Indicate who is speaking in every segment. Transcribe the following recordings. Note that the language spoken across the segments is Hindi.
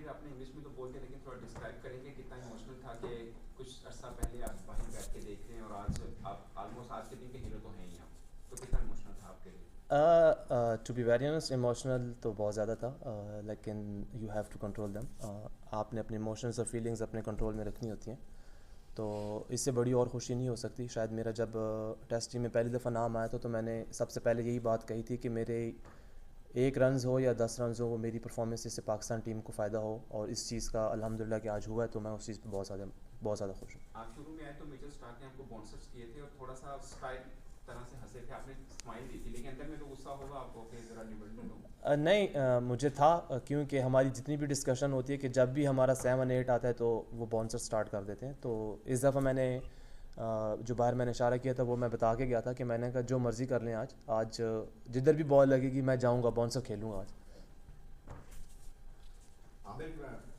Speaker 1: भी आपने इंग्लिश में तो बोलते हैं, लेकिन थोड़ा डिस्क्राइब करेंगे कितना इमोशनल था कि कुछ अर्सा पहले आप बाहर बैठ के देख रहे हैं और आज आप ऑलमोस्ट आज के दिन के हीरो तो हैं ही आप, तो कितना इमोशनल था आपके लिए?
Speaker 2: To be very honest emotional तो बहुत ज़्यादा था, लेकिन you have to control them. आपने अपने इमोशंस और फीलिंग्स अपने कंट्रोल में रखनी होती हैं, तो इससे बड़ी और खुशी नहीं हो सकती। शायद मेरा जब टेस्ट टीम में पहली दफ़ा नाम आया था तो मैंने सबसे पहले यही बात कही थी कि मेरे 1 रन हो या 10 रन हो, वो मेरी परफॉर्मेंस से पाकिस्तान टीम को फ़ायदा हो, और इस चीज़ का अल्हम्दुलिल्लाह कि आज हुआ है, तो मैं उस चीज़ पर बहुत ज़्यादा खुश हूँ।
Speaker 1: आप शुरू में आए तो मिचेल स्टार्क ने आपको बाउंसर्स किए थे और थोड़ा सा स्टाइल तरह से हंसे थे, आपने स्माइल दी थी, लेकिन अंदर में तो गुस्सा होगा आपको कि जरा निबल लो।
Speaker 2: नहीं, मुझे था, क्योंकि हमारी जितनी भी डिस्कशन होती है कि जब भी हमारा 7-8 आता है तो वो बाउंसर स्टार्ट कर देते हैं। तो इस दफ़ा मैंने जो बाहर मैंने इशारा किया था वो मैं बता के गया था कि मैंने कहा जो मर्ज़ी कर लें, आज आज जिधर भी बॉल लगेगी मैं जाऊंगा, बाउंसर खेलूंगा आज।
Speaker 3: आमिर,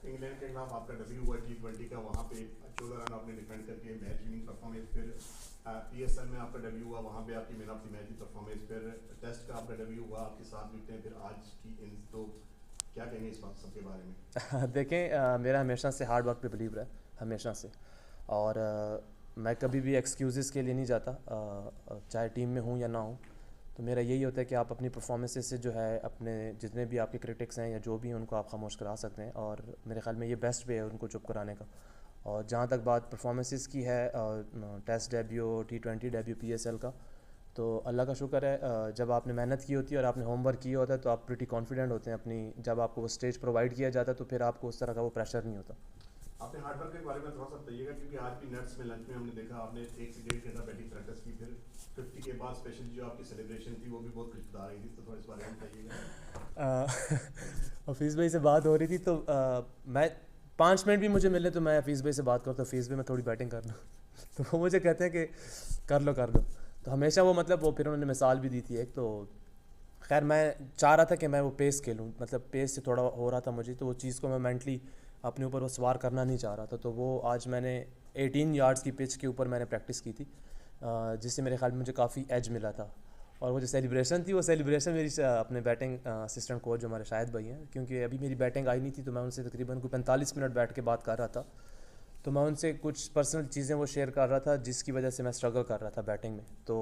Speaker 3: इंग्लैंड के खिलाफ आपका डेब्यू हुआ T20 का, वहाँ पे 14 रन आपने डिफेंड करके मैच विनिंग परफॉर्मेंस, फिर PSL में आपका डेब्यू हुआ, वहाँ पे आपकी मैन ऑफ द मैच की परफॉर्मेंस, फिर टेस्ट का आपका डेब्यू हुआ, आपके 7 विकेटें, फिर आज की इन, तो क्या कहेंगे इस बात सबके बारे में?
Speaker 2: देखें, मेरा हमेशा से हार्ड वर्क पे बिलीव रहा है, हमेशा से। और मैं कभी भी एक्सक्यूज़ के लिए नहीं जाता, चाहे टीम में हूँ या ना हूँ। तो मेरा यही होता है कि आप अपनी परफॉर्मेंसेस से जो है अपने जितने भी आपके क्रिटिक्स हैं या जो भी हैं उनको आप खामोश करा सकते हैं, और मेरे ख्याल में ये बेस्ट वे है उनको चुप कराने का। और जहाँ तक बात परफॉर्मेंसेस की है, test debut, T20 debut, PSL का, तो अल्लाह का शुक्र है, जब आपने मेहनत की होती है और आपने होमवर्क किया होता है तो आप प्रीटी कॉन्फिडेंट होते हैं अपनी, जब आपको वो स्टेज प्रोवाइड किया जाता है तो फिर आपको उस तरह का वो प्रेशर नहीं होता।
Speaker 3: आपने हार्डवर्क के बारे में थोड़ा सा बताइएगा, क्योंकि आज भी नेट्स में लंच में हमने देखा आपने 1 से 1.5 घंटा बैटिंग प्रैक्टिस की, फिर 50 के बाद स्पेशल जो आपकी सेलिब्रेशन थी वो भी बहुत कुछ बता रही थी, तो थोड़ा इस बारे में बताइएगा।
Speaker 2: हफीज़ भाई से बात हो रही थी तो मैं 5 मिनट भी मुझे मिले तो मैं हफीज़ भाई से बात करता हूँ, हफीज़ भाई मैं थोड़ी बैटिंग कर लूँ तो वो मुझे कहते हैं कि कर लो कर लो। तो हमेशा वो मतलब वो फिर उन्होंने मिसाल भी दी थी एक, तो खैर मैं चाह रहा था कि मैं वो पेस खेलूँ, मतलब पेस से थोड़ा हो रहा था मुझे, तो वो चीज़ को मैं मेंटली अपने ऊपर वो सवार करना नहीं चाह रहा था। तो वो आज मैंने 18 यार्ड्स की पिच के ऊपर मैंने प्रैक्टिस की थी, जिससे मेरे ख्याल में मुझे काफ़ी एज मिला था। और वो जो सेलिब्रेशन थी, वो सेलिब्रेशन मेरी अपने बैटिंग असिस्टेंट कोच जो हमारे शाहिद भाई हैं, क्योंकि अभी मेरी बैटिंग आई नहीं थी तो मैं उनसे तकरीबन कोई 45 मिनट बैठ के बात कर रहा था। तो मैं उनसे कुछ पर्सनल चीज़ें वो शेयर कर रहा था जिसकी वजह से मैं स्ट्रगल कर रहा था बैटिंग में। तो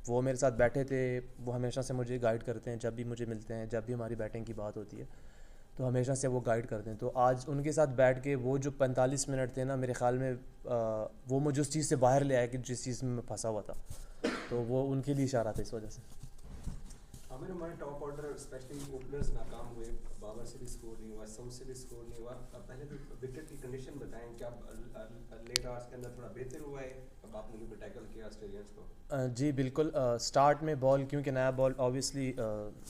Speaker 2: वो मेरे साथ बैठे थे, वो हमेशा से मुझे गाइड करते हैं जब भी मुझे मिलते हैं, जब भी हमारी बैटिंग की बात होती है तो हमेशा से वो गाइड करते हैं। तो आज उनके साथ बैठ के वो जो 45 मिनट थे ना, मेरे ख़्याल में वो मुझे उस चीज़ से बाहर ले आया कि जिस चीज़ में मैं फंसा हुआ था, तो वो उनके लिए इशारा था इस वजह से।
Speaker 4: हमें हमारे टॉप ऑर्डर स्पेशली ओपनर्स नाकाम हुए, बाबर से भी स्कोर नहीं हुआ, साउथ से भी स्कोर नहीं हुआ। अब पहले तो विकेट की कंडीशन बताएं, क्या लेट आवर्स के अंदर थोड़ा बेहतर हुआ है अब आपने जो टैकल किया ऑस्ट्रेलियंस को?
Speaker 2: जी बिल्कुल, स्टार्ट में बॉल, क्योंकि नया बॉल ऑब्वियसली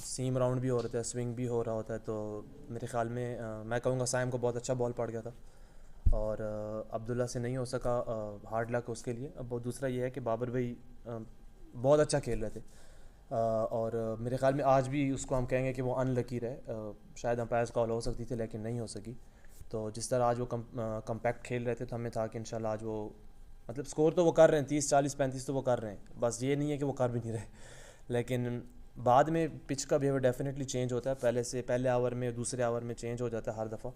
Speaker 2: सीम राउंड भी हो रहा था, स्विंग भी हो रहा होता है, तो मेरे ख्याल में मैं कहूँगा साइम को बहुत अच्छा बॉल पड़ गया था, और अब्दुल्ला से नहीं हो सका, हार्ड लक उसके लिए। अब दूसरा ये है कि बाबर भाई बहुत अच्छा खेल रहे थे, और मेरे ख्याल में आज भी उसको हम कहेंगे कि वो अनलकी रहे, शायद अंपायर्स कॉल हो सकती थी लेकिन नहीं हो सकी। तो जिस तरह आज वो कम्पैक्ट खेल रहे थे तो हमें था कि इंशाल्लाह आज वो, मतलब स्कोर तो वो कर रहे हैं 30, 40, 35 तो वो कर रहे हैं, बस ये नहीं है कि वो कर भी नहीं रहे। लेकिन बाद में पिच का बिहेवियर डेफिनेटली चेंज होता है, पहले से पहले आवर में दूसरे आवर में चेंज हो जाता है हर दफ़ा।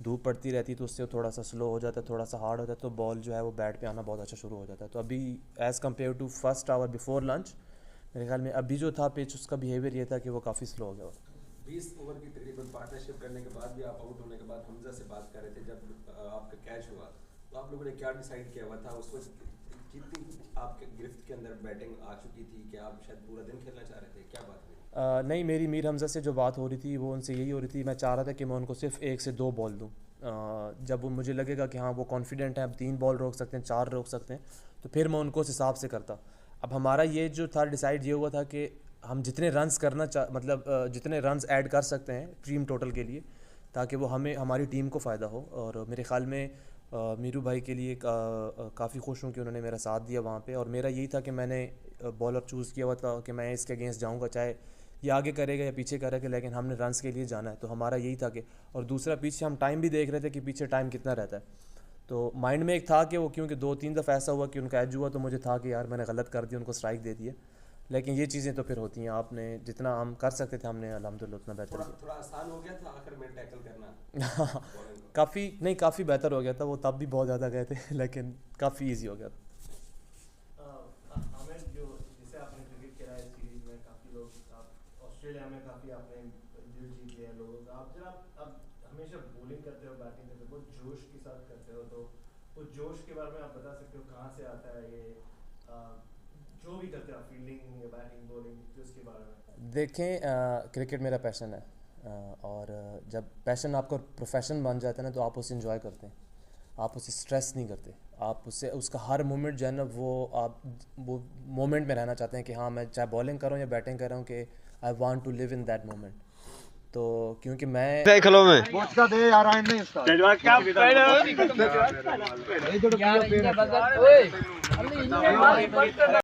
Speaker 2: धूप पड़ती रहती है तो उससे थोड़ा सा स्लो हो जाता है, थोड़ा सा हार्ड हो जाता है, तो बॉल जो है वो बैट पे आना बहुत अच्छा शुरू हो जाता है। तो अभी as compared to first hour before lunch, मेरे ख्याल में अभी जो था पिच, उसका बिहेवियर ये था कि वो काफ़ी स्लो हो गया।
Speaker 4: 20 ओवर की तकरीबन पार्टनरशिप करने के बाद भी आप आउट होने के बाद हमजा से बात कर रहे थे जब आपका कैच हुआ, तो आप लोगों ने क्या डिसाइड किया हुआ था उस वक्त? कितनी आपके गिरफ्त के अंदर बैटिंग आ चुकी थी कि आप शायद पूरा दिन खेलना चाह रहे थे, क्या बात हुई?
Speaker 2: नहीं, मेरी मीर हमज़ा से जो बात हो रही थी वो उनसे यही हो रही थी, मैं चाह रहा था कि मैं उनको सिर्फ 1 से 2 बॉल दूँ। जब वो मुझे लगेगा कि हाँ वो कॉन्फिडेंट है, अब 3 बॉल रोक सकते हैं, 4 रोक सकते हैं, तो फिर मैं उनको उस हिसाब से करता। अब हमारा ये जो था डिसाइड ये हुआ था कि हम जितने रन्स करना मतलब जितने रन्स ऐड कर सकते हैं टीम टोटल के लिए, ताकि वो हमें हमारी टीम को फ़ायदा हो। और मेरे ख़्याल में मीरू भाई के लिए काफ़ी खुश हूँ कि उन्होंने मेरा साथ दिया वहाँ पे, और मेरा यही था कि मैंने बॉलर चूज़ किया हुआ था कि मैं इसके अगेंस्ट जाऊँगा, चाहे ये आगे करेगा या पीछे करेगा, लेकिन हमने रन्स के लिए जाना है। तो हमारा यही था कि, और दूसरा पीछे हम टाइम भी देख रहे थे कि पीछे टाइम कितना रहता है, तो माइंड में एक था कि वो, क्योंकि 2-3 दफ़ा ऐसा हुआ कि उनका एज हुआ तो मुझे था कि यार मैंने गलत कर दिया, उनको स्ट्राइक दे दिया। लेकिन ये चीज़ें तो फिर होती हैं, आपने जितना हम कर सकते थे हमने अल्हम्दुलिल्लाह उतना बेहतर
Speaker 4: थोड़ा
Speaker 2: किया।
Speaker 4: थोड़ा आसान हो गया था आखिर में टैकल करना bowling को?
Speaker 2: काफ़ी नहीं, काफ़ी बेहतर हो गया था, वो तब भी बहुत ज़्यादा गए थे लेकिन काफ़ी इजी हो गया था।
Speaker 5: हमें जो जिसे आपने क्रिकेट खेला है सीरीज में, काफ़ी लोग आप ऑस्ट्रेलिया में काफ़ी आपने दिल जीत लिया लोगों का। आप जब आप हमेशा बॉलिंग करते हो, बैटिंग करते हो, बहुत जोश के साथ करते हो, तो वो जोश के बारे में आप बता सकते हो कहाँ से आता है ये, जो भी करते हो आप, फील्डिंग या बैटिंग बॉलिंग, तो उसके बारे में।
Speaker 2: देखें क्रिकेट मेरा पैशन है, और जब पैशन आपका प्रोफेशन बन जाता है ना तो आप उसे इंजॉय करते हैं, आप उसे स्ट्रेस नहीं करते, आप उससे उसका हर मोमेंट जो है ना आप वो मोमेंट में रहना चाहते हैं कि हाँ मैं चाहे बॉलिंग कर रहा हूँ या बैटिंग कर रहा हूँ कि I want to live in that moment. तो क्योंकि मैं
Speaker 6: देखलो में
Speaker 7: यार